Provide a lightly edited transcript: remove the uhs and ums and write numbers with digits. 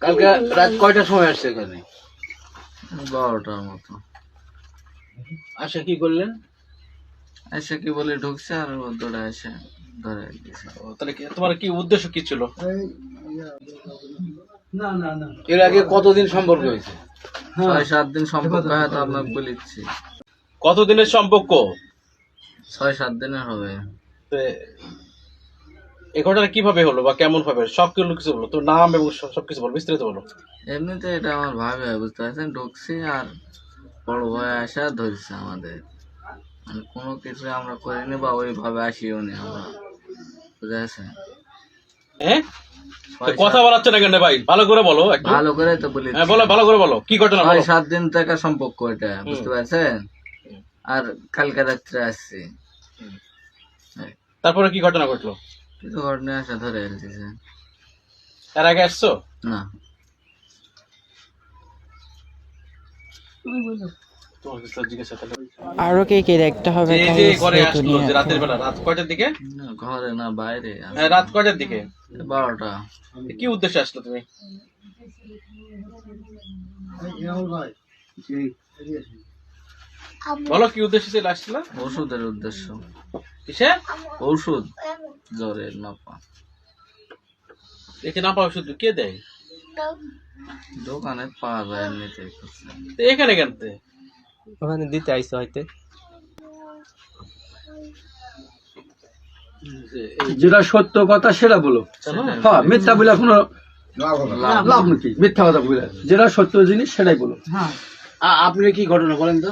কালকে রাত কয়টার সময় আসছে এখানে? 12টার মতো। আচ্ছা, কি করলেন? এসে কি বলে ঢুকছে আর দৌড়ে এসে ধরে দিয়েছে। তাহলে তোমার কি উদ্দেশ্য কি ছিল? এর আগে কতদিন সম্পর্ক হয়েছে? 6-7 দিন সম্পর্ক হয়তো আপনাকে বলেছি। কতদিনের সম্পর্ক? 6-7 দিনের হবে। এই ঘটনা কিভাবে হলো বা কেমন ভাবে সব কিছু বলো, তোর নাম এবং সবকিছু বলো, বিস্তারিত বলো। এমনিতে এটা আমার ভাবি হয়, বুঝতে পারছেন। ঢুকছি আর বড় ভাই আসা ধরছে আমাদের, মানে কোনো কিছু আমরা করিনি বা ওইভাবে আসিও নি আমরা, বুঝতে পারছেন। হ্যাঁ, কথা বলাচ্ছে না কেন ভাই? ভালো করে বলো একটু। ভালো করে তো বলি। হ্যাঁ বলো, ভালো করে বলো, কি ঘটনা বলো। 6-7 দিন থেকে সম্পর্ক এটা, বুঝতে পারছেন। আর কালকে রাত্রে আসছি। তারপরে কি ঘটনা ঘটলো? কিছু ঘটনা আসা ধরে এসেছে। এর আগে আসছো না, আরো কে কে দেখতে হবে? যে যে ঘরে আসলো যে রাতের বেলা, রাত কয়টার দিকে? না, ঘরে না, বাইরে। হ্যাঁ, রাত কয়টার দিকে? 12টা। কি উদ্দেশ্যে আসলো তুমি? বলো কি উদ্দেশ্যে ছিল আসছিল? ওষুধের উদ্দেশ্য। কিসে? ঔষধ, জ্বরের নাপা। একে না পাওয়া শুধু কে দেয়? দোকানে পাওয়া যায় এমনিতে। তো এখানে কেনতে? ওখানে দিতে আইসো হয়তো। যেটা সত্য কথা সেটা বলো। হ্যাঁ, মিথ্যা বলে কোনো লাভ নাকি? মিথ্যা কথা বলে যেটা সত্য জিনিস সেটাই বলো। আপনি কি ঘটনা বলেন তো?